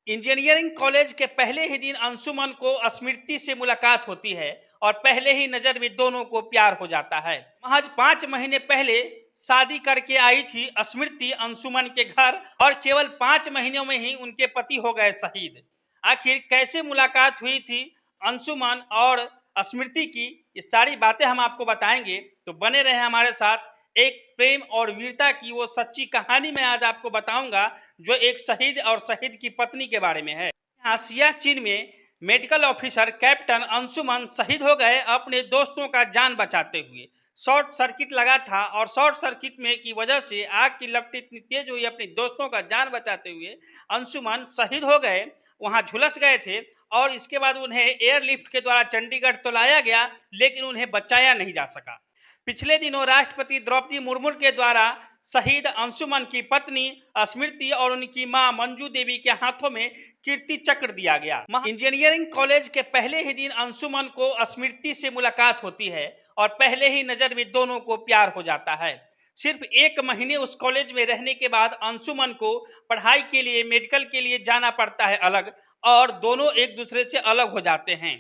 Engineering college के पहले ही दिन अंशुमन को स्मृति से मुलाकात होती है और पहले ही नजर में दोनों को प्यार हो जाता है। महज 5 महीने पहले शादी करके आई थी स्मृति अंशुमन के घर और केवल 5 महीनों में ही उनके पति हो गए शहीद। आखिर कैसे मुलाकात हुई थी अंशुमन और स्मृति की, ये सारी बातें हम आपको बताएंगे, तो बने रहे हमारे साथ। एक प्रेम और वीरता की वो सच्ची कहानी मैं आज आपको बताऊंगा जो एक शहीद और शहीद की पत्नी के बारे में है। यहाँ सियाचिन में मेडिकल ऑफिसर कैप्टन अंशुमन शहीद हो गए अपने दोस्तों का जान बचाते हुए। शॉर्ट सर्किट लगा था और शॉर्ट सर्किट में की वजह से आग की लपटें इतनी तेज हुई, अपने दोस्तों का जान बचाते हुए अंशुमन शहीद हो गए, वहाँ झुलस गए थे। और इसके बाद उन्हें एयरलिफ्ट के द्वारा चंडीगढ़ तो लाया गया, लेकिन उन्हें बचाया नहीं जा सका। पिछले दिनों राष्ट्रपति द्रौपदी मुर्मू के द्वारा शहीद अंशुमन की पत्नी स्मृति और उनकी मां मंजू देवी के हाथों में कीर्ति चक्र दिया गया। इंजीनियरिंग कॉलेज के पहले ही दिन अंशुमन को स्मृति से मुलाकात होती है और पहले ही नजर में दोनों को प्यार हो जाता है। सिर्फ 1 महीने उस कॉलेज में रहने के बाद अंशुमन को पढ़ाई के लिए, मेडिकल के लिए जाना पड़ता है अलग, और दोनों एक दूसरे से अलग हो जाते हैं।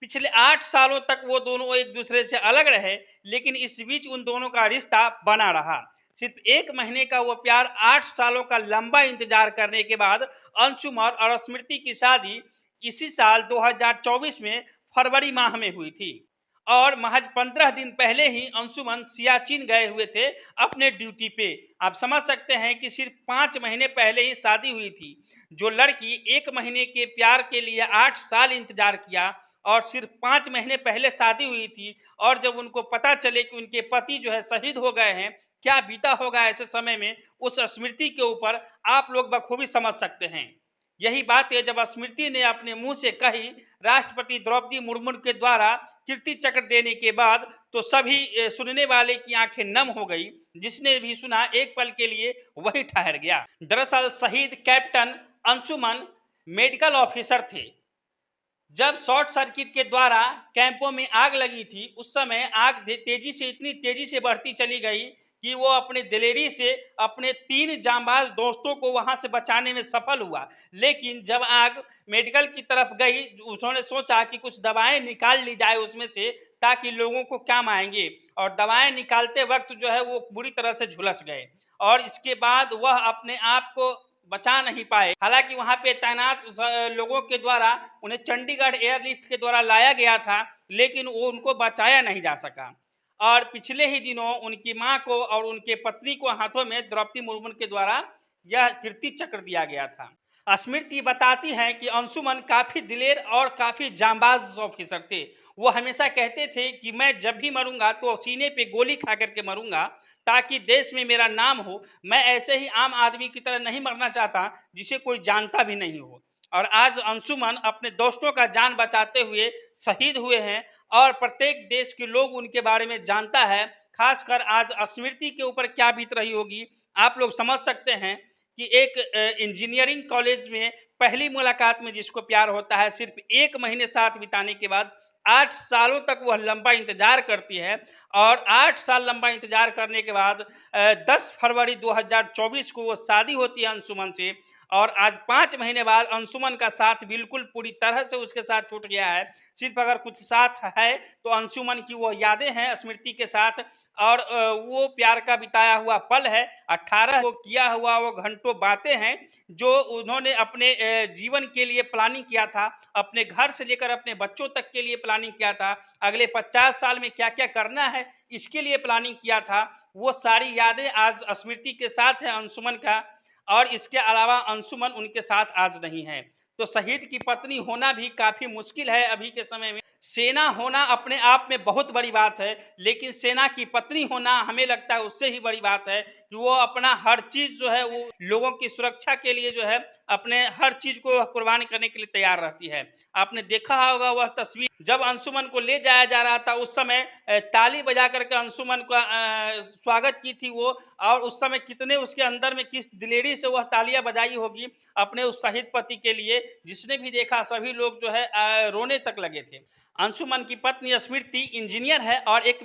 पिछले 8 सालों तक वो दोनों एक दूसरे से अलग रहे, लेकिन इस बीच उन दोनों का रिश्ता बना रहा। सिर्फ 1 महीने का वो प्यार 8 सालों का लंबा इंतजार करने के बाद अंशुमन और स्मृति की शादी इसी साल 2024 में फरवरी माह में हुई थी। और महज 15 दिन पहले ही अंशुमन सियाचिन गए हुए थे अपने ड्यूटी पे। आप समझ सकते हैं कि सिर्फ 5 महीने पहले ही शादी हुई थी। जो लड़की 1 महीने के प्यार के लिए 8 साल इंतजार किया और सिर्फ 5 महीने पहले शादी हुई थी, और जब उनको पता चले कि उनके पति जो है शहीद हो गए हैं, क्या बीता होगा ऐसे समय में उस स्मृति के ऊपर, आप लोग बखूबी समझ सकते हैं। यही बात है जब स्मृति ने अपने मुंह से कही राष्ट्रपति द्रौपदी मुर्मू के द्वारा कीर्ति चक्र देने के बाद, तो सभी सुनने वाले की आंखें नम हो गई। जिसने भी सुना एक पल के लिए वही ठहर गया। दरअसल शहीद कैप्टन अंशुमन मेडिकल ऑफिसर थे। जब शॉर्ट सर्किट के द्वारा कैंपों में आग लगी थी, उस समय आग तेजी से, इतनी तेजी से बढ़ती चली गई कि वो अपने दिलेरी से अपने 3 जांबाज दोस्तों को वहां से बचाने में सफल हुआ। लेकिन जब आग मेडिकल की तरफ गई, उन्होंने सोचा कि कुछ दवाएं निकाल ली जाए उसमें से, ताकि लोगों को काम आएंगे, और दवाएं निकालते वक्त जो है वो बुरी तरह से झुलस गए और इसके बाद वह अपने आप को बचा नहीं पाए। हालांकि वहां पे तैनात लोगों के द्वारा उन्हें चंडीगढ़ एयरलिफ्ट के द्वारा लाया गया था, लेकिन वो उनको बचाया नहीं जा सका। और पिछले ही दिनों उनकी मां को और उनके पत्नी को हाथों में द्रौपदी मुर्मू के द्वारा यह कीर्ति चक्र दिया गया था। स्मृति बताती हैं कि अंशुमन काफी दिलेर और काफी जांबाज ऑफिसर थे। वो हमेशा कहते थे कि मैं जब भी मरूंगा तो सीने पे गोली खा करके मरूंगा, ताकि देश में मेरा नाम हो। मैं ऐसे ही आम आदमी की तरह नहीं मरना चाहता जिसे कोई जानता भी नहीं हो। और आज अंशुमन अपने दोस्तों का जान बचाते हुए शहीद हुए हैं और प्रत्येक देश के लोग उनके बारे में जानता है। खासकर आज स्मृति के ऊपर क्या बीत रही होगी, आप लोग समझ सकते हैं कि एक इंजीनियरिंग कॉलेज में पहली मुलाकात में जिसको प्यार होता है, सिर्फ 1 महीने साथ बिताने के बाद 8 सालों तक वह लंबा इंतजार करती है। और 8 साल लंबा इंतजार करने के बाद 10 फरवरी 2024 को वो शादी होती है अंशुमन से। और आज 5 महीने बाद अंशुमन का साथ बिल्कुल पूरी तरह से उसके साथ छूट गया है। सिर्फ अगर कुछ साथ है तो अंशुमन की वो यादें हैं स्मृति के साथ, और वो प्यार का बिताया हुआ पल है। 18 को किया हुआ वो घंटों बातें हैं जो उन्होंने अपने जीवन के लिए प्लानिंग किया था, अपने घर से लेकर अपने बच्चों तक के लिए प्लानिंग किया था, अगले 50 साल में क्या क्या करना है इसके लिए प्लानिंग किया था। वो सारी यादें आज स्मृति के साथ है अंशुमन का, और इसके अलावा अंशुमन उनके साथ आज नहीं है। तो शहीद की पत्नी होना भी काफी मुश्किल है अभी के समय में। सेना होना अपने आप में बहुत बड़ी बात है, लेकिन सेना की पत्नी होना हमें लगता है उससे ही बड़ी बात है कि वो अपना हर चीज जो है वो लोगों की सुरक्षा के लिए जो है अपने हर चीज को कुर्बान करने के लिए तैयार रहती है। आपने देखा होगा वह तस्वीर जब अंशुमन को ले जाया जा रहा था, उस समय ताली बजा करके अंशुमन का स्वागत की थी वो, और उस समय कितने उसके अंदर में किस दिलेरी से वह तालियां बजाई होगी अपने उस शहीद पति के लिए। जिसने भी देखा सभी लोग जो है रोने तक लगे थे। अंशुमन की पत्नी स्मृति इंजीनियर है और एक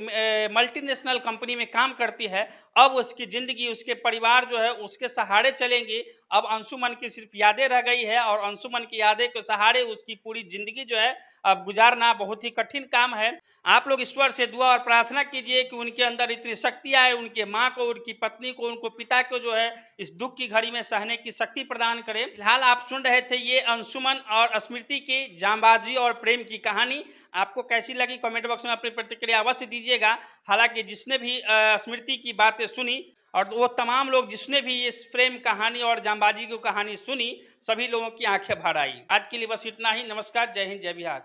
मल्टीनेशनल कंपनी में काम करती है। अब उसकी ज़िंदगी, उसके परिवार जो है उसके सहारे चलेंगे अब अंशुमन की सिर्फ यादें रह गई है और अंशुमन की यादें के सहारे उसकी पूरी जिंदगी जो है अब गुजारना बहुत ही कठिन काम है। आप लोग ईश्वर से दुआ और प्रार्थना कीजिए कि उनके अंदर इतनी शक्ति आए, उनके माँ को, उनकी पत्नी को, उनको पिता को जो है इस दुख की घड़ी में सहने की शक्ति प्रदान करें। फिलहाल आप सुन रहे थे ये अंशुमन और स्मृति की जांबाजी और प्रेम की कहानी। आपको कैसी लगी कमेंट बॉक्स में अपनी प्रतिक्रिया अवश्य दीजिएगा। हालांकि जिसने भी स्मृति की बातें सुनी और वो तमाम लोग जिसने भी इस प्रेम कहानी और जांबाजी की कहानी सुनी, सभी लोगों की आंखें भर आई। आज के लिए बस इतना ही। नमस्कार, जय हिंद, जय बिहार।